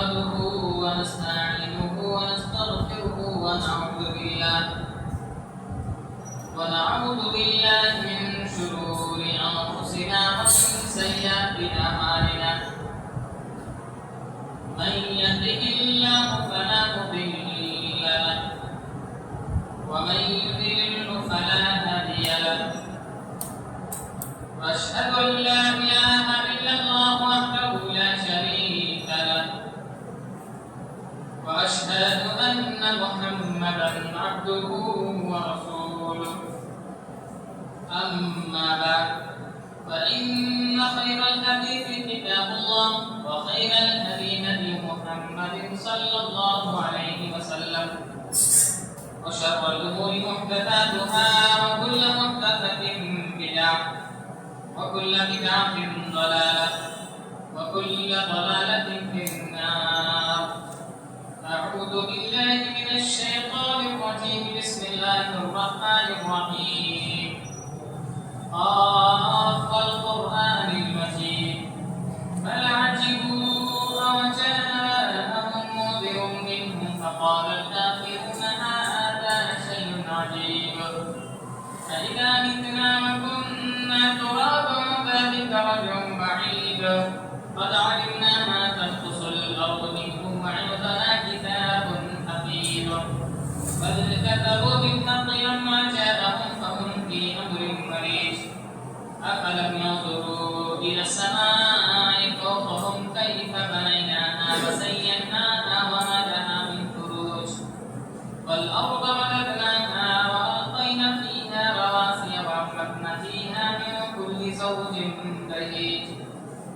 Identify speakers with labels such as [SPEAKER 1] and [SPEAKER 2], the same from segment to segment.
[SPEAKER 1] نحمده ونستعينه ونستغفره ونعوذ بالله من شرور أنفسنا ومن سيئات أعمالنا من يهده الله فلا مضل له ومن يضلل فلا هادي له وأشهد أن لا إله إلا الله وحده لا شريك له وأشهد أن محمدا عبده ورسوله أما بعد فإن خير الحديث كتاب الله وخير الهدي هدي محمد صلى الله عليه وسلم وشر الأمور محدثاتها وكل محدثة بدعة وكل بدعة ضلالة وكل ضلالة في النار. أعوذ بالله من الشيطان الرجيم. بسم الله الرحمن الرحيم. والقرآن المجيد بل عجبوا أن جاءهم منذر منهم فقال الكافرون هذا شيء عجيب أإذا متنا وكنا ترابا ذلك رجع بعيد قد علمنا ما تنقص الأرض منهم وعندنا كتاب حفيظ بل كذبوا بالحق لما جاءهم فهم في أمر مريج أفلم ينظروا إلى السماء فوقهم كيف بنيناها وزيناها وما لها من فروج والأرض مددناها وألقينا فيها رواسي وأنبتنا فيها من كل زوج بهيج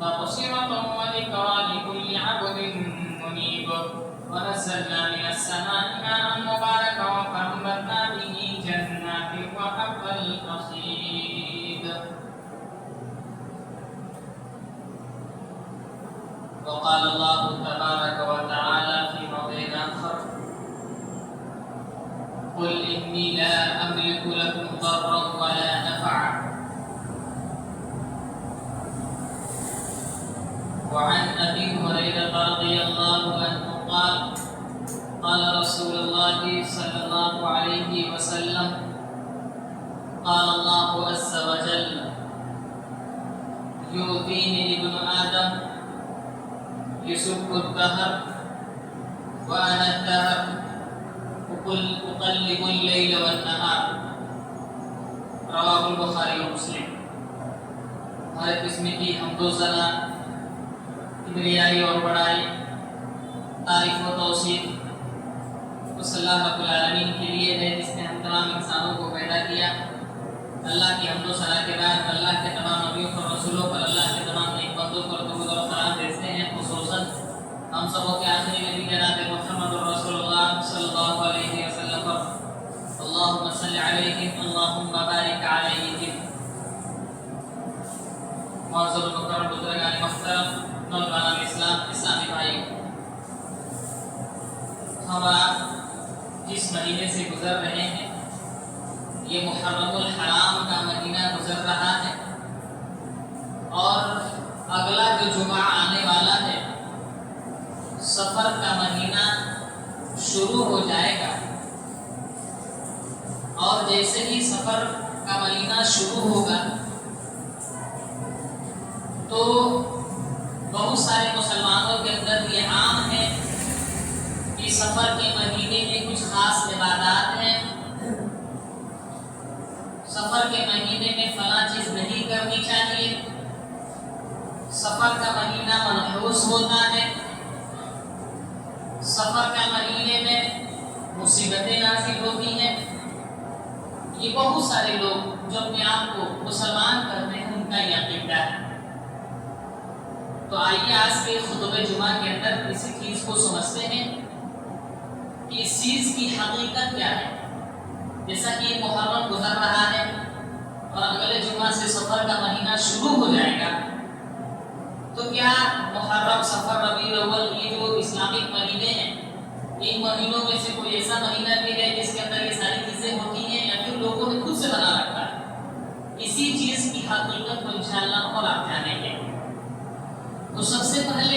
[SPEAKER 1] تبصرة وذكرى لكل عبد منيب ونزلنا من السماء ماء مباركا فأنبتنا به جنات وحب الحصيد. وقال الله تبارك وتعالى في موضع آخر قل إني لا أملك لكم ضرا ولا نفعا. وعن أبي هريرة رضي الله عنه قال قال رسول الله صلى الله عليه وسلم قال الله عز وجل يؤذيني ابن آدم يسب الدهر وأنا الدهر أقلب الليل والنهار. رواه البخاري ومسلم. ہر قسم کی حمد و ثنا کبریائی اور بڑائی تعریف و توصیف اس اللہ رب العالمین کے لیے ہے جس نے ہم تمام انسانوں کو پیدا کیا. اللہ کی حمد و ثنا کے بعد اللہ کے تمام نبیوں اور رسولوں پر اللہ کے تمام نیک بندوں پر درود اور سلام بھیجتے ہیں. خصوصاً ہم سبوں کے آخری نبی جناب محمد رسول اللہ صلی اللہ علیہ وسلم پر اللہم صلی علیہم اللہم بارک علیہم. معزز مکرم بزرگان محترم نوجوانان اسلام اسلامی بھائی، ہم آپ جس مہینے سے گزر رہے ہیں یہ محرم الحرام کا مہینہ گزر رہا ہے اور اگلا جو جمعہ آنے والا ہے سفر کا مہینہ شروع ہو جائے گا. اور جیسے ہی سفر کا مہینہ شروع ہوگا تو بہت سارے مسلمانوں کے اندر یہ عام ہے کہ سفر کے مہینے میں کچھ خاص عبادات ہیں. سفر کے مہینے میں فلاں چیز نہیں کرنی چاہیے. سفر کا مہینہ منحوس ہوتا ہے. سفر کا مہینے میں مصیبتیں نازل ہوتی ہیں. یہ بہت سارے لوگ جو اپنے آپ کو مسلمان کرتے ہیں ان کا یہ عقیدہ ہے. تو آئیے آج کے خطبہ جمعہ کے اندر اسی چیز کو سمجھتے ہیں کہ اس چیز کی حقیقت کیا ہے. جیسا کہ محرم گزر رہا ہے اور اگلے جمعہ سے سفر کا مہینہ شروع ہو جائے گا تو کیا محرم سفر ربیع الاول یہ جو اسلامک مہینے ہیں ان مہینوں میں سے کوئی ایسا مہینہ بھی ہے جس کے اندر یہ ساری چیزیں ہوتی ہیں یا پھر لوگوں نے خود سے بنا رکھا ہے؟ اسی چیز کی حقیقت کو انشاءاللہ اور آپ جانیں گے. تو سب سے پہلے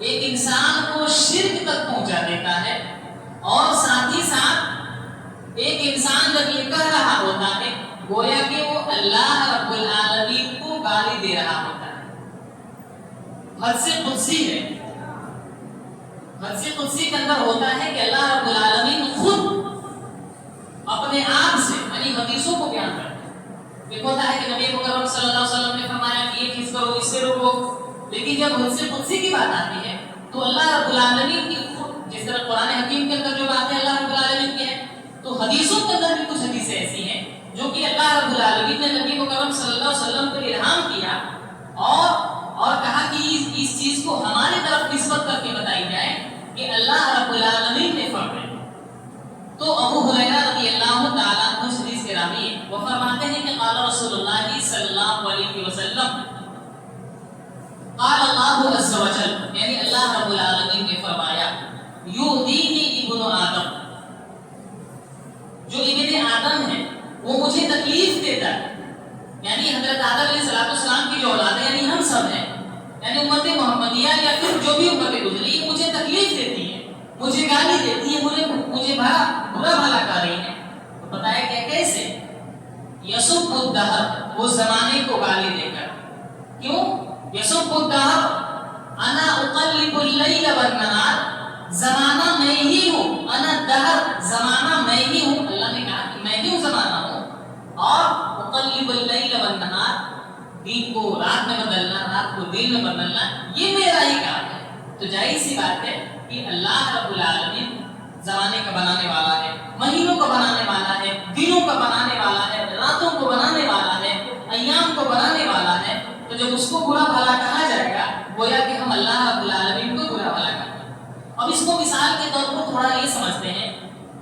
[SPEAKER 1] ایک انسان کو شرک تک پہنچا دیتا ہے، اور ساتھ ہی ساتھ ایک انسان جب یہ کہہ رہا ہوتا ہے گویا کہ وہ اللہ رب العالمین کو گالی دے رہا ہوتا ہے۔ حدیث قدسی ہے، حدیث قدسی کے اندر ہوتا ہے کہ اللہ رب العالمین خود اپنے آپ سے یعنی حدیثوں کو بیان کرتے ہیں۔ ایک ہوتا ہے کہ نبی مکرم صلی اللہ علیہ وسلم نے فرمایا کہ یہ چیز کرو، اس سے روکو، لیکن جب حدیث قدسی کی بات آتی ہے تو اللہ رب العالمین کی خود، جس طرح قرآن حکیم کے اندر جو باتیں اللہ رب العالمین کی ہیں، تو حدیثوں کے اندر بھی کچھ حدیثیں ایسی ہیں جو کہ اللہ رب العالمین نے نبی مکرم صلی اللہ علیہ وسلم پر الہام کیا اور کہا کہ اس چیز کو ہماری طرف نسبت کر کے بتائی جائے کہ اللہ رب العالمین نے فرمایا۔ تو ابو ہریرہ رضی اللہ تعالیٰ عنہ اس حدیث کے راوی ہیں، وہ فرماتے ہیں کہ قال رسول اللہ صلی اللہ علیہ وسلم، قال اللہ عز وجل، یعنی اللہ رب العالمین نے فرمایا، یؤذینی ابن آدم، جو ابن آدم ہے وہ مجھے تکلیف دیتا ہے، یعنی حضرت آدم علیہ السلام کی جو اولاد ہے یعنی ہم سب ہیں، یعنی امت محمدیہ یا پھر جو بھی امت گزری ہے، مجھے تکلیف دیتی ہے، مجھے گالی دیتی ہے، مجھے برا بھلا کر رہی ہے۔ تو بتایا کہ کیسے؟ یسب الدہر، وہ زمانے کو گالی دے کر۔ کیوں؟ یسب الدہر انا اقلب اللیل والنہار، زمانہ میں ہی ہوں، انا الدہر، زمانہ میں ہی ہوں، اللہ نے کہا کہ میں ہی ہوں زمانہ ہوں، اور اقلب اللیل والنہار، دن کو رات میں بدلنا، رات کو دن میں بدلنا، یہ میرا ہی کام ہے۔ تو ظاہر سی بات ہے کہ اللہ رب العالمین زمانے کا بنانے والا ہے، مہینوں کا بنانے والا ہے، دنوں کا بنانے والا ہے، راتوں کو بنانے والا ہے، ایام کو بنانے والا ہے۔ تو جب اس کو برا بھلا کہا جائے گا گویا کہ ہم اللہ رب العالمین کو برا بھلا کہتے ہیں۔ اب اس کو مثال کے طور پر تھوڑا یہ سمجھتے ہیں،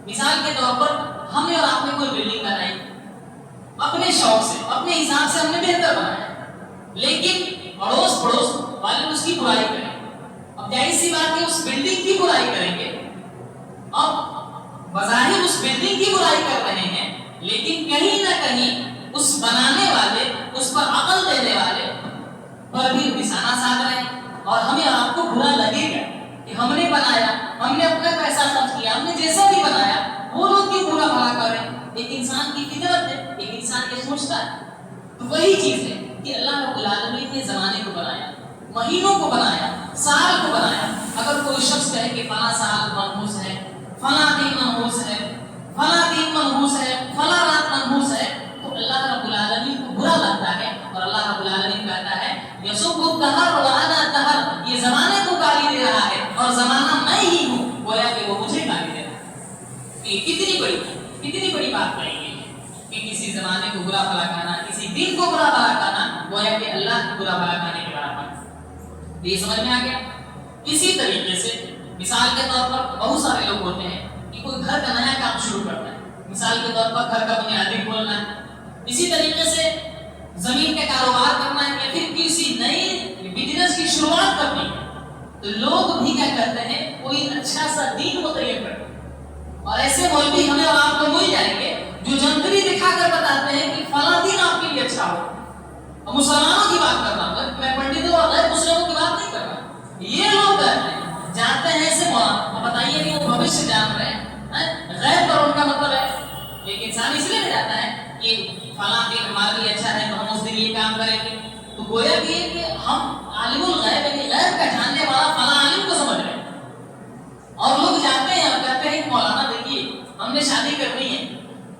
[SPEAKER 1] مثال کے طور پر ہم نے اور آپ نے کوئی بلڈنگ بنائی، اپنے شوق سے، اپنے حساب سے ہم نے بہتر بنایا، لیکن اڑوس پڑوس والے اس کی برائی کریں۔ اب ظاہر سی بات ہے اس بلڈنگ کی برائی کریں گے، اب بظاہر اس بلڈنگ کی برائی کر رہے ہیں، لیکن کہیں نہ کہیں اس بنانے والے، اس پر عقل دینے والے پر بھی نشانہ سادھ رہے ہیں، اور ہمیں آپ کو برا لگے گا کہ ہم نے بنایا، ہم نے اپنا پیسہ خرچ کیا، ہم نے جیسا بھی بنایا، وہ لوگ بھی برا بھلا کر رہے ہیں۔ ایک انسان کی فطرت ہے، ایک انسان یہ سوچتا ہے۔ تو وہی چیز ہے کہ اللہ رب العالمین نے زمانے کو بنایا، مہینوں کو بنایا، سال کو بنایا۔ اگر کوئی شخص کہے کہ فلاں سال منحوس ہے، فلاں دن منحوس ہے، فلاں دن منحوس ہے، فلاں رات منحوس ہے، تو اللہ رب العالمین کو برا لگتا ہے، اور اللہ رب العالمین کہتا ہے یسب الدہر وانا الدہر، یہ زمانے کو گالی دے رہا ہے اور زمانہ میں ہی ہوں، گویا کہ وہ مجھے گالی دے رہا ہے۔ یہ کتنی بڑی بات کہی گئی ہے کہ کسی زمانے کو برا بھلا کہنا، کسی دن کو برا بھلا کہنا، گویا کہ اللہ کو برا بھلا کہنے کے برابر۔ یہ سمجھ میں آ گیا؟ اسی طریقے سے مثال کے طور پر بہت سارے لوگ ہوتے ہیں کہ کوئی گھر کا نیا کام شروع کرتا ہے، مثال کے طور پر گھر کا بنیادی کھولنا ہے، اسی طریقے سے زمین کا کاروبار کرنا ہے، یا پھر کسی نئی بزنس کی شروعات کرنی ہے، تو لوگ بھی کیا کرتے ہیں، کوئی اچھا سا دین متعین کرتے ہیں، اور ایسے مولوی ہمیں اور آپ کو مل جائیں گے جو جنتری دکھا کر بتاتے ہیں کہ فلاں دن آپ کے لیے اچھا ہو۔ اور مسلمانوں کی بات کر رہا ہوں، میں پنڈتوں اور غیر مسلموں کی بات نہیں کر رہا، یہ لوگ کہتے ہیں، جانتے ہیں ایسے مولانا، بتائیے کہ وہ بھوشیہ جان رہے ہیں، غیب پر ان کا مطلب ہے، ایک انسان اس لیے جاتا ہے کہ فلاں دن ہمارے لیے اچھا ہے تو ہم اس دن یہ کام کریں گے، تو گویا کہ ہم عالم الغیب یعنی غیب کا جاننے والا فلاں عالم کو سمجھ رہے ہیں، اور لوگ جاتے ہیں اور کہتے ہیں کہ مولانا دیکھیے ہم نے شادی کرنی ہے،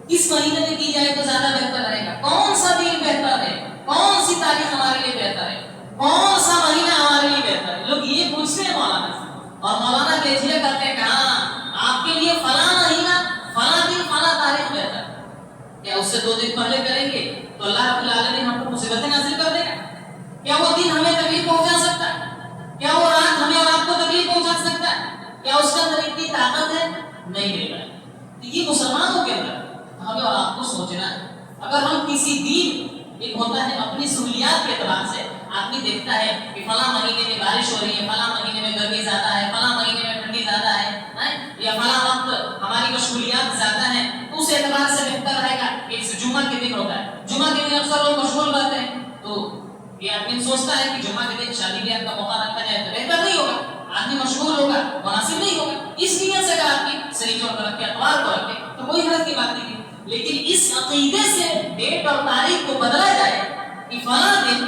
[SPEAKER 1] اس مہینے میں کی جائے تو زیادہ بہتر رہے گا، کون سا دن بہتر ہے، کون سی تاریخ ہمارے لیے بہتر ہے، کون سا مہینہ ہمارے لیے بہتر ہے، لوگ یہ پوچھتے ہیں مولانا سے، اور مولانا پیچھے کرتے ہیں کہ ہاں آپ کے لیے فلاں مہینہ، فلاں دن، فلاں تاریخ بہتر ہے، کیا اس سے 2 دن پہلے کریں گے تو اللہ رب العالمین ہم کو مصیبتیں نازل کر دے گا؟ کیا وہ دن ہمیں تکلیف پہنچا سکتا ہے؟ کیا وہ رات ہمیں اور آپ کو تکلیف پہنچا سکتا ہے؟ کیا اس کے اندر اتنی طاقت ہے؟ نہیں میرے بھائی، یہ مسلمانوں کے اندر ہمیں اور آپ کو سوچنا ہے۔ اگر ہم کسی دین، ایک ہوتا ہے اپنی سہولیات کے اعتبار سے آدمی دیکھتا ہے کہ فلاں مہینے میں بارش ہو رہی ہے، فلاں مہینے میں گرمی زیادہ ہے، فلاں مہینے میں ٹھنڈی زیادہ ہے، یا فلاں وقت ہماری مشغولیات زیادہ ہیں، تو اس اعتبار سے بہتر رہے گا کہ جمعہ کے دن ہوتا ہے، جمعہ کے دن اکثر لوگ مشغول رہتے ہیں، تو یہ آدمی سوچتا ہے کہ جمعہ کے دن شادی بیاہ کا موقع رکھا جائے تو بہتر نہیں ہوگا، آدمی مشغول ہوگا، مناسب نہیں ہوگا. اس نیت سے اگر آپ کی سنیچر کو رکھے، اتوار کو رکھے تو کوئی حرج کی بات نہیں ہے. لیکن اس عقیدے سے ڈیٹ اور تاریخ کو بدلا جائے کہ فلاں دن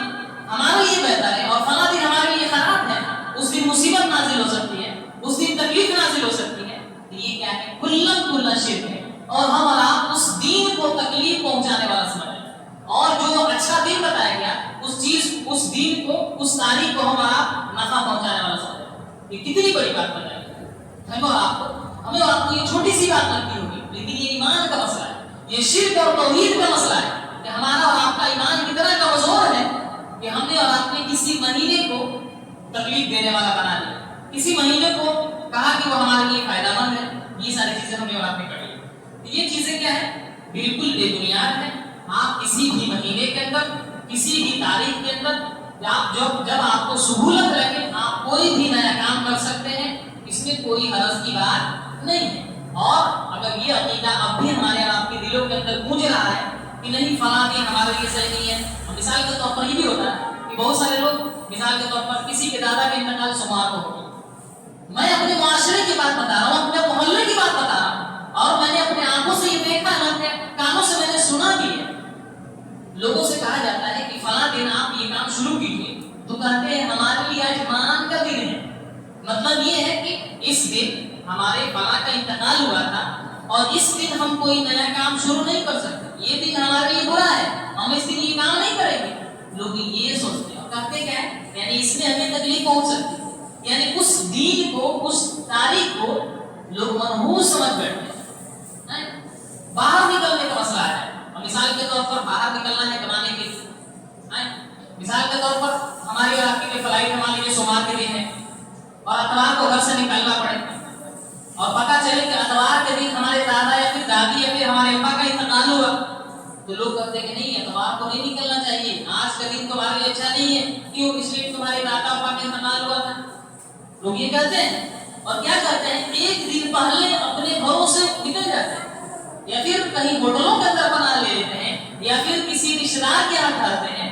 [SPEAKER 1] ہمارے لیے بہتر ہے اور فلاں دن ہمارے لیے خراب ہے، اس دن مصیبت نازل ہو سکتی ہے، اس دن تکلیف نازل ہو سکتی ہے، تو یہ کیا ہے؟ کھلا شرک ہے. اور ہم اور آپ اس دین کو تکلیف پہنچانے والا سمجھ رہے ہیں، اور جو اچھا دن بتایا گیا اس دین کو، اس تاریخ کو ہم اور آپ نفع پہنچانے والا سمجھ رہے ہیں. یہ کتنی بڑی بات بتائی ہمیں اور آپ کو یہ چھوٹی سی بات لگتی ہوگی، لیکن یہ ایمان کا مسئلہ ہے، یہ شرک اور توحید کا مسئلہ ہے کہ ہمارا اور آپ کا ایمان کتنا کمزور ہے کہ ہم نے اور آپ نے کسی مہینے کو تکلیف دینے والا بنا دیا، کسی مہینے کو کہا کہ وہ ہمارے لیے فائدہ مند ہے. یہ ساری چیزیں ہم نے اور آپ نے کر لی. یہ چیزیں کیا ہے؟ بالکل بے بنیاد ہے. آپ کسی بھی مہینے کے اندر، کسی بھی تاریخ کے اندر جب آپ کو سہولت لگے آپ کوئی بھی نیا کام کر سکتے ہیں، اس میں کوئی حرج کی بات نہیں ہے. اور اگر یہ عقیدہ اب بھی ہمارے اور آپ کے دلوں کے اندر گونج رہا ہے کہ نہیں فلاں دن ہمارے لیے صحیح نہیں ہے، مثال کے طور پر یہ بھی ہوتا ہے کہ بہت سارے لوگ مثال کے طور پر کسی کے دادا کے انتقال سوموار کو ہوگی. میں اپنے معاشرے کی بات بتا رہا ہوں، اپنے محلے کی بات بتا رہا ہوں، اور میں نے اپنے آنکھوں سے یہ دیکھا ہے، اپنے کانوں سے میں نے سنا بھی ہے. لوگوں سے کہا جاتا ہے کہ فلاں دن آپ یہ کام شروع کیجیے، تو کہتے ہیں ہمارے لیے آج مان کا دن ہے. مطلب یہ ہے کہ اس دن ہمارے فلاں کا انتقال ہوا تھا اور اس دن ہم کوئی نیا کام شروع نہیں کر سکتے، یہ دن ہمارے لیے برا ہے، ہم اس دن یہ کام نہیں کریں گے. لوگ یہ سوچتے ہیں اور کہتے کیا ہے، یعنی اس میں ہمیں تکلیف پہنچ سکتی ہے، یعنی اس دین کو، اس تاریخ کو لوگ منحوس سمجھ بیٹھتے ہیں. باہر نکلنے کا مسئلہ ہے، اور مثال کے طور پر باہر نکلنا ہے کمانے کے لیے. مثال کے طور پر ہماری اور آپ کی فلائٹ ہمارے لیے سوموار کے دن ہے اور اتوار کو گھر سے نکلنا پڑے اور پتہ چلے کہ اتوار کے دن ہمارے دادا یا پھر دادی یا پھر ہمارے ابا کا انتقال ہوا، تو لوگ کہتے ہیں کہ نہیں اتوار کو نہیں نکلنا چاہیے، آج کا دن تمہارے لیے اچھا نہیں ہے. کیوں؟ اس لیے تمہارے دادا ابا کا انتقال ہوا تھا. لوگ یہ کہتے ہیں اور کیا کرتے ہیں، ایک دن پہلے اپنے گھروں سے نکل جاتے ہیں یا پھر کہیں ہوٹلوں کے اندر بنا لے لیتے ہیں یا پھر کسی رشتہ دار کے یہاں ٹھہرتے ہیں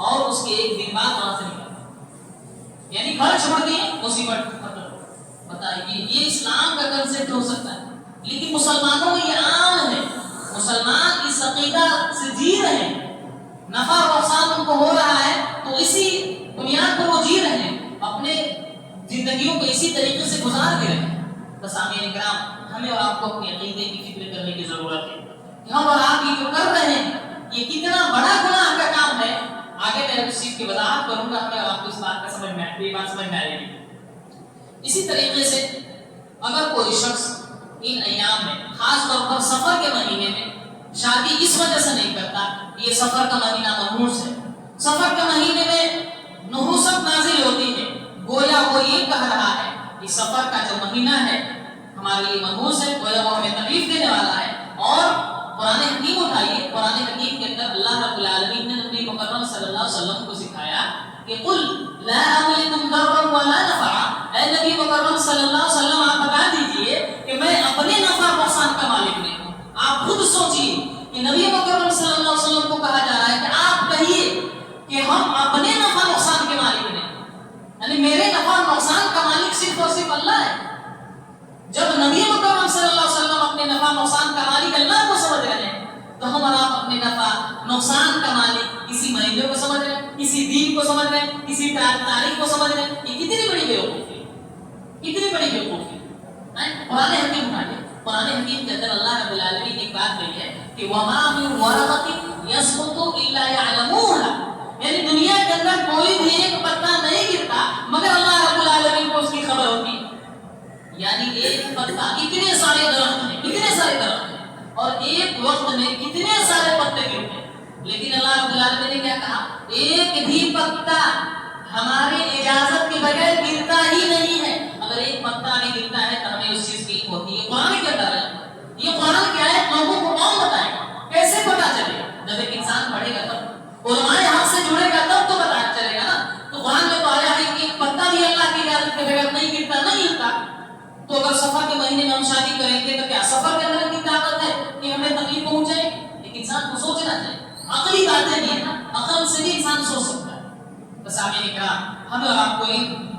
[SPEAKER 1] اور اس کے ایک دن بعد وہاں سے نکلتے ہیں، یعنی گھر چھوڑ دیے مصیبت ختم. بتائیے یہ اسلام کا کنسپٹ ہو سکتا ہے؟ لیکن مسلمانوں میں یہ عام ہے، مسلمان اس عقیدہ سے جی رہے ہیں، نفع اور نقصان ان کو ہو رہا ہے تو اسی بنیاد پر وہ جی رہے ہیں، اپنے زندگیوں کو اسی طریقے سے گزار کے رہے ہیں. تو سامعین کرام، ہمیں اور آپ کو اپنے عقیدے کی فکر کرنے کی ضرورت ہے کہ ہم اور آپ یہ جو کر رہے ہیں یہ کتنا بڑا گناہ کا کام ہے. آگے میں اس چیز کی وضاحت کروں گا، ہمیں اور آپ کو اس بات کا سمجھ میں آئے گی. اسی طریقے سے اگر کوئی شخص ان ایام میں، خاص طور پر سفر کے مہینے میں، شادی اس وجہ سے نہیں کرتا، یہ سفر کا مہینہ منحوس ہے. سفر کے مہینے میں نحوست نازل ہوتی ہے، گویا وہ یہ کہہ رہا ہے کہ سفر کا جو مہینہ ہے ہمارے لیے منحوس ہے، گویا وہ ہمیں تکلیف دینے والا ہے. اور قرآن حکیم اٹھائیے، قرآن حکیم کے اندر اللہ رب العالمین نے نبی مکرم صلی اللہ علیہ وسلم کو سکھایا کہ قل لا املک ضرا ولا نفعا، اے نبی مکرم صلی اللہ علیہ وسلم آپ بتا دیجئے کہ میں اپنے نفع نقصان کا مالک نہیں ہوں. آپ خود سوچیے کہ نبی مکرم صلی اللہ علیہ وسلم کو کہا جا رہا ہے کہ آپ کہیے کہ ہم اپنے نفع نقصان کے مالک نہیں، یعنی میرے نفع نقصان کا مالک صرف اور صرف اللہ ہے. جب نبی مکرم صلی اللہ علیہ وسلم اپنے نفع نقصان کا مالک اللہ کو سمجھ رہے ہیں تو ہم اور آپ اپنے نفع نقصان کا مالک کسی مہینے کو سمجھ رہے ہیں، کسی دین کو سمجھ رہے ہیں، کسی تاریخ کو سمجھ رہے ہیں. یہ کتنی بڑی بیوقوفی ہے، کتنی بڑی بیوقوفی ہے. قرآن حکیم اٹھائیے، قرآن حکیم کے اندر اللہ رب العالمین نے ایک بات کہی ہے کہ وَمَا مِن وَرَقَةٍ يَسْقُطُ إِلَّا يَعْلَمُونَ، یعنی دنیا کے اندر کوئی بھی ایک پتا نہیں گرتا مگر اللہ رب العالمین کو اس کی خبر ہوتی ہے. یعنی ایک پتا، اتنے سارے درخت ہیں، اتنے سارے درخت ہیں اور ایک وقت میں کتنے سارے پتے گرتے ہیں، لیکن اللہ رب العالمین نے کیا کہا، ایک بھی پتا ہمارے اجازت کے بغیر گرتا ہی نہیں ہے. اگر ایک پتا بھی گرتا ہے تو ہمیں اس چیز کی علم ہوتی ہے. قرآن کے اندر ہے، یہ قرآن کیا ہے، لوگوں کو کون بتائے گا، کیسے پتا چلے گا؟ جب ایک انسان پڑھے گا تب، علماء حق سے جڑے گا تب تو پتا چلے گا نا. تو قرآن میں تو آیا ہے کہ ایک پتا بھی اللہ کی اجازت کے بغیر نہیں گرتا، نہیں ہلتا. تو اگر سفر کے مہینے میں ہم شادی کریں گے تو کیا سفر کے اندر اتنی طاقت ہے کہ ہمیں تکلیف پہنچے؟ ایک انسان کو سوچنا چاہیے، عقلی باتیں نہیں ہے نا، عقل سے بھی انسان سوچ سکتا ہے. بس سامعین کرام، ہمیں اور آپ کو ان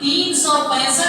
[SPEAKER 1] 365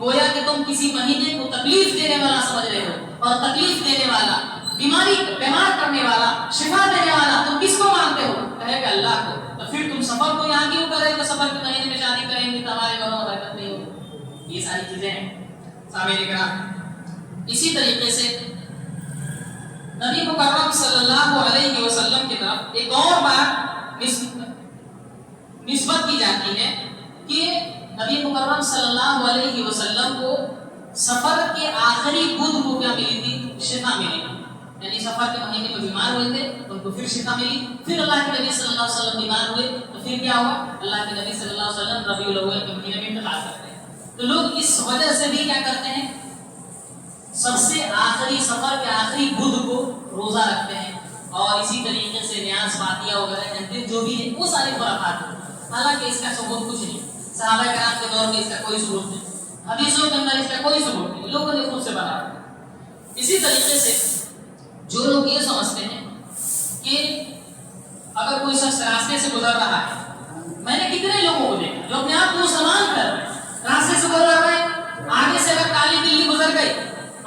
[SPEAKER 1] گویا کہ تم کسی مہینے کو تکلیف دینے والا سمجھ رہے ہو، اور تکلیف دینے والا، بیمار کرنے والا، شفا دینے والا تم کس کو مانتے ہو؟ کہے کہ اللہ کو۔ تو پھر تم سفر کو یہاں کیوں کرے کہ سفر کے مہینے میں شادی کریں گے تو ہمارے گھروں میں برکت نہیں ہوگی؟ یہ ساری چیزیں ہیں سامنے کرام۔ اسی طریقے سے نبی مکرم صلی اللہ علیہ وسلم کی طرف ایک اور بات نسبت کی جاتی ہے کہ نبی مکرم صلی اللہ علیہ وسلم کو سفر کے آخری بدھ کو کیا ملی تھی؟ شفا ملی، یعنی سفر کے مہینے میں بیمار ہوئے تھے ان کو پھر شفا ملی۔ پھر اللہ کے نبی صلی اللہ علیہ وسلم بیمار ہوئے تو پھر کیا ہوا؟ اللہ کے نبی صلی اللہ علیہ وسلم ربیع الاول کے مہینے میں انتقال کرتے ہیں۔ تو لوگ اس وجہ سے بھی کیا کرتے ہیں؟ سب سے آخری سفر کے آخری بدھ کو روزہ رکھتے ہیں، اور اسی طریقے سے نیاز فاتحہ وغیرہ جو بھی ہے وہ ساری خرافات ہیں۔ حالانکہ اس کا ثبوت کچھ نہیں، صحابہ کرام کے دور میں اس کا کوئی ثبوت نہیں، حدیثوں کے اندر اس کا کوئی ثبوت نہیں، لوگوں نے خود سے بنا رکھا۔ اسی طریقے سے جو لوگ یہ سمجھتے ہیں کہ اگر کوئی شخص راستے سے گزر رہا ہے، میں نے کتنے لوگوں کو دیکھا جو اپنے آپ کو مسلمان کر رہے ہیں، راستے سے گزر رہے ہیں، آگے سے اگر کالی بلی گزر گئی،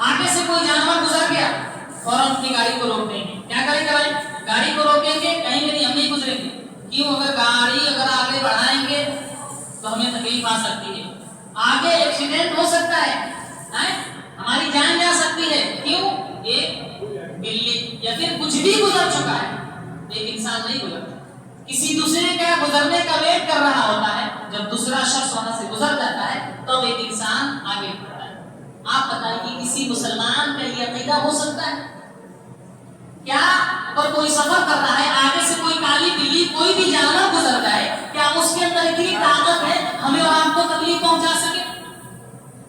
[SPEAKER 1] آگے سے کوئی جانور گزر گیا، فوراً اپنی گاڑی کو روک دیں گے۔ کیا کریں گے بھائی؟ گاڑی کو روکیں گے، کہیں گے نہیں ہم نہیں گزریں گے، کیوں؟ اگر گاڑی آگے بڑھائیں گے تو ہمیں تکلیف آ سکتی ہے، آگے ایکسیڈنٹ ہو سکتا ہے، ہماری جان جا سکتی ہے، کیوں؟ ایک بلی یا پھر کچھ بھی گزر چکا ہے، ایک انسان نہیں گزرتا، کسی دوسرے کا گزرنے کا ویٹ کر رہا ہوتا ہے۔ جب دوسرا شخص وہاں سے گزر جاتا ہے تو ایک انسان آگے بڑھتا ہے۔ آپ بتائیے کسی مسلمان کا یہ عقیدہ ہو سکتا ہے کیا؟ اگر کوئی سفر کر رہا ہے، آگے سے کوئی کالی بلی کوئی بھی جانور گزر جائے، کیا اس کے اندر اتنی طاقت ہے ہمیں اور آپ کو تکلیف پہنچا سکے؟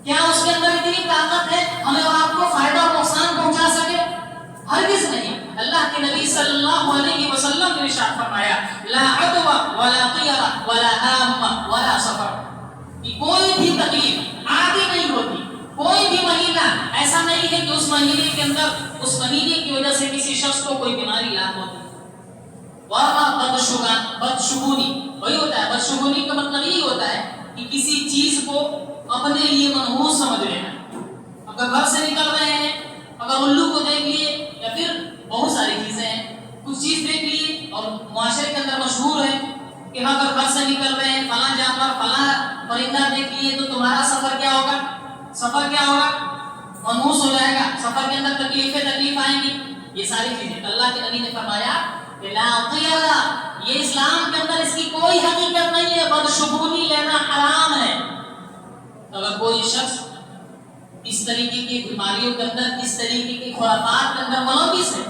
[SPEAKER 1] کیا اس کے اندر اتنی طاقت ہے ہمیں اور آپ کو فائدہ اور نقصان پہنچا سکے؟ ہرگز نہیں۔ اللہ کے نبی صلی اللہ علیہ وسلم نے ارشاد فرمایا لا عدوى ولا طير ولا هام ولا سفر، کہ کوئی بھی تکلیف آگے نہیں ہوتی، کوئی بھی مہینہ ایسا نہیں ہے کہ اس مہینے کے اندر اس مہینے کی وجہ سے کسی شخص کو کوئی بیماری لاحق ہوتی۔ بدشگونی وہی ہوتا ہے، بدشگونی کا مطلب یہی ہوتا ہے کہ کسی چیز کو اپنے لیے منحوس سمجھ لینا۔ اگر گھر سے نکل رہے ہیں، اگر الو کو دیکھ لیے یا پھر بہت ساری چیزیں ہیں، کچھ چیز دیکھ لیے اور معاشرے کے اندر مشہور ہے کہ اگر گھر سے نکل رہے ہیں، فلاں جانور فلاں پرندہ دیکھ لیے تو تمہارا سفر کیا ہوگا؟ سفر کیا ہوگا؟ منحوس ہو جائے گا، سفر کے اندر تکلیف آئیں گی۔ یہ ساری چیزیں اللہ کے نبی نے فرمایا کہ لا طیرہ، یہ اسلام کے اندر اس کی کوئی حقیقت نہیں ہے، بدشگونی لینا حرام ہے۔ اگر کوئی شخص اس طریقے کی بیماریوں کے اندر، اس طریقے کی خرافات کے اندر ملوث ہے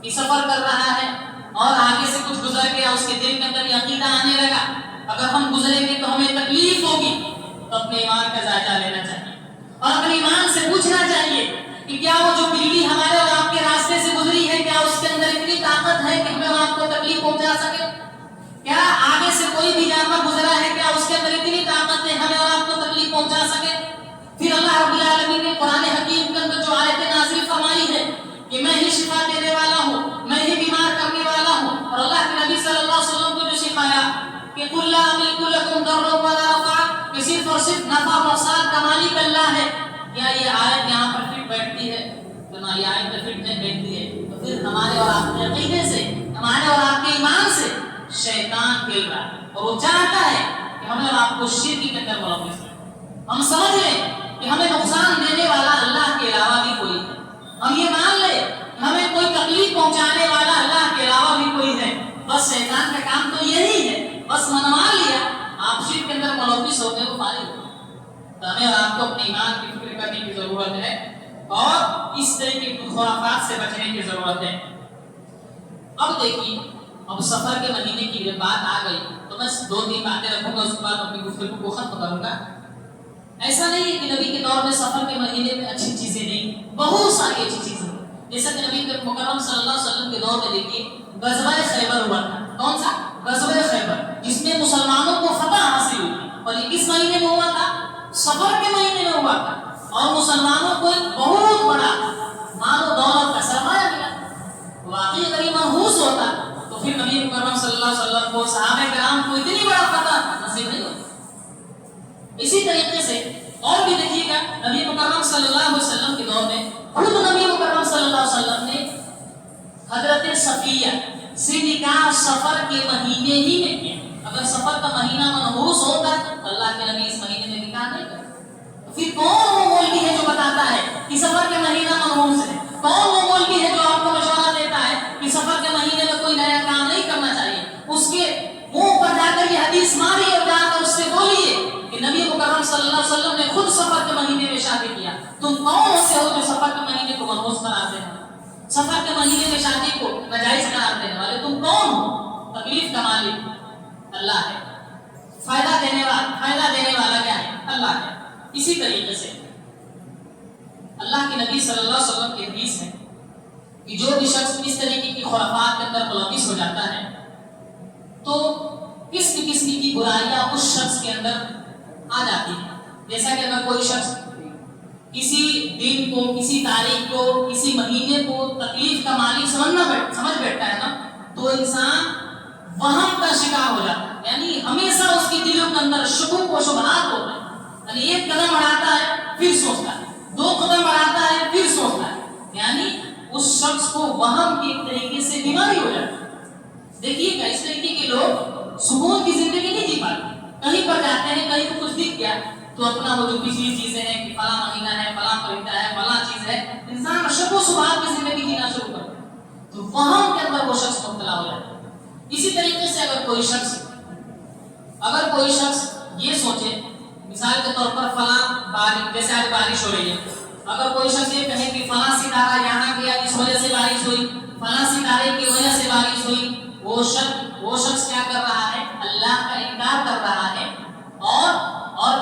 [SPEAKER 1] کہ سفر کر رہا ہے اور آگے سے کچھ گزر گیا، اس کے دل کے اندر یہ عقیدہ آنے لگا اگر ہم گزریں گے تو ہمیں تکلیف ہوگی، تو اپنے ایمان کا جائزہ لینا چاہیے اور اپنے ایمان سے پوچھنا چاہیے کہ کیا وہ جو بلی ہمارے اور آپ کے راستے سے گزری ہے، کیا اس کے اندر اتنی طاقت ہے کہ ہمیں اور آپ کو تکلیف پہنچا سکے؟ کیا آگے سے کوئی بھی جانور گزرا ہے، کیا اس کے اندر اتنی طاقت ہے ہمیں اور آپ کو تکلیف پہنچا سکے؟ پھر اللہ رب العالمین نے قرآن حکیم کے اندر جو آیت نازل فرمائی ہے کہ میں ہی شفا دینے والا ہوں، میں ہی بیمار کرنے والا ہوں، اور اللہ کے نبی صلی اللہ علیہ وسلم کو جو سکھایا کہ قل لا املک لکم ضرا ولا نفعا، کہ صرف اور صرف نفع اور نقصان کا مالک اللہ ہے، کیا یہ آیت یہاں پر فٹ بیٹھتی ہے؟ تو نہ، یہ آیت پر فٹ نہیں بیٹھتی ہے۔ تو پھر ہمارے اور آپ کے عقیدے سے، ہمارے اور آپ کے ایمان سے شیطان کھیل رہا ہے اور وہ چاہتا ہے کہ ہمیں اور آپ کو شرک کے اندر ملوث کرے۔ ہم سمجھ لیں کہ ہمیں نقصان دینے والا اللہ کے علاوہ بھی کوئی ہے، ہم یہ مان لیں کہ ہمیں کوئی تکلیف پہنچانے والا اللہ کے علاوہ بھی کوئی ہے، بس شیطان کا کام تو یہی ہے، بس منوا لیا، آپ شرک کے اندر ملوث ہوتے ہو فارغ ہو۔ تو ہمیں اور آپ کو اپنے ایمان کی فکر کرنے کی ضرورت ہے اور اس طرح کی خرافات سے بچنے کی ضرورت ہے۔ اب دیکھیے، اب سفر کے مہینے کی جب بات آ گئی تو میں 2-3 باتیں رکھوں گا، اس کے بعد اپنی گفتگو کو ختم کروں گا۔ ایسا نہیں ہے کہ نبی کے دور میں سفر کے مہینے میں اچھی چیزیں نہیں، بہت ساری اچھی چیزیں، جیسا کہ نبی مکرم صلی اللہ علیہ وسلم کے دور میں دیکھیے غزوہ خیبر ہوا تھا۔ کون سا؟ غزوہ خیبر، جس میں مسلمانوں کو فتح حاصل ہوئی، اور یہ کس مہینے میں ہوا تھا؟ سفر کے مہینے میں ہوا تھا، اور مسلمانوں کو ایک بہت بڑا مال و دولت کا سرمایہ ملا۔ واقعی اگر یہ منحوس ہوتا تو پھر نبی مکرم صلی اللہ علیہ وسلم کو، صحابہ کرام کو اتنی بڑا فتح نصیب نہیں ہوتا۔ اسی طریقے سے اور بھی دیکھیے گا نبی مکرم صلی اللہ علیہ وسلم کے دور میں خود نبی مکرم صلی اللہ علیہ وسلم نے حضرت صفیہ سے نکاح سفر کے مہینے ہی میں کیا. اگر سفر کا مہینہ منحوس ہوتا تو اللہ کے نبی اس مہینے میں نکاح نہیں کرتے. پھر کون وہ مولوی ہے جو بتاتا ہے کہ سفر کے مہینہ منحوس ہے؟ کون وہ مولوی ہے جو آپ کو مشورہ دیتا ہے کہ سفر کے مہینے میں کوئی نیا کام نہیں کرنا چاہیے؟ اس کے منہ پر جا کر یہ حدیث ماری اور جا کر اس سے بولیے کہ نبی مکرم صلی اللہ علیہ وسلم نے خود سفر کے مہینے میں شادی کیا. تم کون سے ہو جو سفر کے مہینے کو منحوس قرار دینے والے، سفر کے مہینے میں شادی کو ناجائز قرار دینے والے؟ تم کون ہو؟ تکلیف کا مالک اللہ ہے، فائدہ دینے والا کیا ہے؟ اللہ ہے. اسی طریقے سے اللہ کے نبی صلی اللہ علیہ وسلم کی حدیث ہے کہ جو بھی شخص اس طریقے کی خرافات کے اندر ملوث ہو جاتا ہے تو قسم کی برائیاں اس شخص کے اندر آ جاتی ہیں. جیسا کہ اگر کوئی شخص کسی دن کو، کسی تاریخ کو، کسی مہینے کو تکلیف کا مالک سمجھ بیٹھتا ہے نا، تو انسان وہم کا شکار ہو جاتا ہے. یعنی ہمیشہ اس کی دلوں کے اندر شکوک و شبہات ہوتے ہیں. یعنی ایک قدم بڑھاتا ہے پھر سوچتا ہے، دو قدم بڑھاتا ہے پھر سوچتا ہے. یعنی اس شخص کو وہم کی ایک طریقے سے بیماری ہو جاتی ہے. دیکھیے گا اس طریقے کے لوگ سکون کی زندگی نہیں جی پاتے. کہیں پر جاتے ہیں، کہیں پر کچھ دکھ گیا تو اپنا وہ جو پچھلی چیزیں ہیں کہ فلاں مہینہ ہے، فلاں خریدا ہے، فلاں چیز ہے، انسان شک و شبہات کی زندگی جینا شروع کرتا ہے تو وہم کے اندر وہ شخص مبتلا ہو جاتا ہے. اسی طریقے سے اگر کوئی شخص یہ سوچے، مثال کے طور پر فلاں بارش، جیسے آج بارش ہو رہی ہے، اگر کوئی شخص یہ کہے کہ فلاں ستارہ یہاں گیا اس وجہ سے بارش ہوئی، فلاں ستارے کی وجہ سے بارش ہوئی، وہ شخص کیا کر رہا ہے؟ اللہ کا انکار کر رہا ہے اور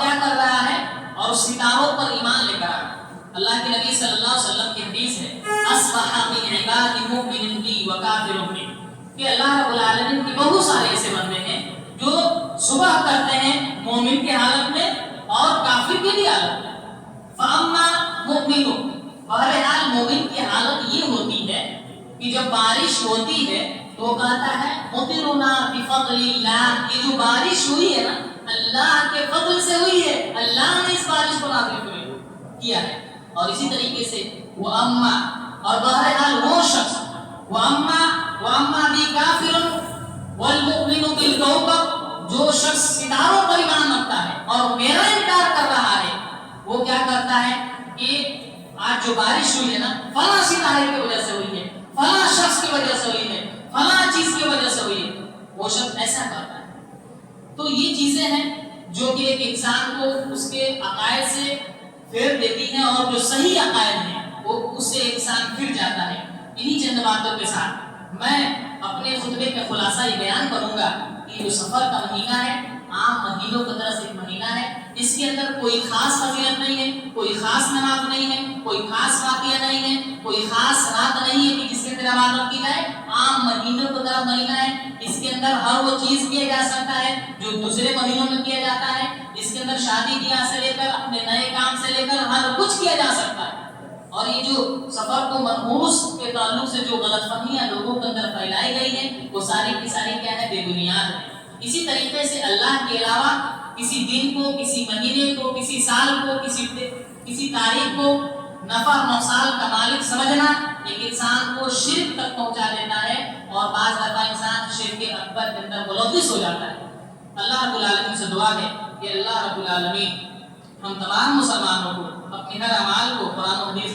[SPEAKER 1] کیا کر رہا ہے؟ اور اس ستاروں پر ایمان لے کر آ رہا ہے. اللہ کے نبی صلی اللہ علیہ وسلم کی حدیث ہے اصبح من عباد مؤمن بی وکافر بی، کہ اللہ رب العالمین کے بہت سارے ایسے بندے ہیں جو صبح کرتے ہیں مومن کے حالت میں اور کافر کی بھی حالت میں. فاما مؤمن، بہرحال مومن کی حالت یہ ہوتی ہے کہ جب بارش ہوتی ہے تو کہتا ہے مطرنا بفضل اللہ، یہ جو بارش ہوئی ہے نا اللہ کے فضل سے ہوئی ہے، اللہ نے اس بارش کو نازل کیا ہے. اور اسی طریقے سے وہ اما، اور بہرحال وہ شخص وہ اما بھی کافر والمؤمن بالکوكب، جو شخص ستاروں پر ایمان رکھتا ہے اور میرا انکار کر رہا ہے، وہ کیا کرتا ہے کہ آج جو بارش ہوئی ہے نا فلاں ستارے کی وجہ سے ہوئی ہے، فلاں شخص کی وجہ سے ہوئی ہے، فلاں چیز کی وجہ سے ہوئی ہے، وہ شخص ایسا کرتا ہے. تو یہ چیزیں ہیں جو کہ ایک انسان کو اس کے عقائد سے پھیر دیتی ہیں اور جو صحیح عقائد ہیں وہ اس سے انسان پھر جاتا ہے. انہی چند باتوں کے ساتھ میں اپنے خطبے کا خلاصہ یہ بیان کروں گا کہ جو سفر کا مہینہ ہے عام مہینوں کی طرح سے ایک مہینہ ہے. اس کے اندر کوئی خاص فضیلت نہیں ہے، کوئی خاص نماز نہیں ہے، کوئی خاص واقعہ نہیں ہے، کوئی خاص رات نہیں ہے کہ جس کے اندر عبادت کی جائے. عام مہینوں کی طرح مہینہ ہے. اس کے اندر ہر وہ چیز کیا جا سکتا ہے جو دوسرے مہینوں میں کیا جاتا ہے. اس کے اندر شادی بیاہ سے لے کر اپنے نئے کام سے لے کر ہر کچھ کیا جا سکتا ہے. اور یہ جو سفر کو منحوس کے تعلق سے جو غلط فہمیاں لوگوں کے اندر پھیلائی گئی ہیں وہ ساری کی ساری کیا ہے؟ بے بنیاد ہے. اسی طریقے سے اللہ کے علاوہ کسی دن کو، کسی مہینے کو، کسی سال کو، کسی تاریخ کو نفع نقصان کا مالک سمجھنا ایک انسان کو شرک تک پہنچا دیتا ہے اور بعض دفعہ انسان شرک اکبر کے اندر ملوث ہو جاتا ہے. اللہ رب العالمین سے دعا ہے کہ اللہ رب العالمین ہم تمام مسلمانوں کو اپنے ہر اعمال کو قرآن و حدیث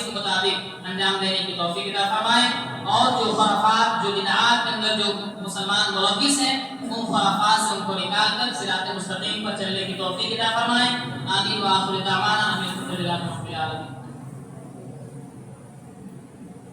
[SPEAKER 1] کے مطابق انجام دینے کی توفیق عطا فرمائے اور جو خرافات، جو بدعات کے اندر جو مسلمان ملوث ہیں ان خرافات سے ان کو نکال کر صراط مستقیم پر چلنے کی توفیق عطا فرمائے. آمین. وآخر دعوانا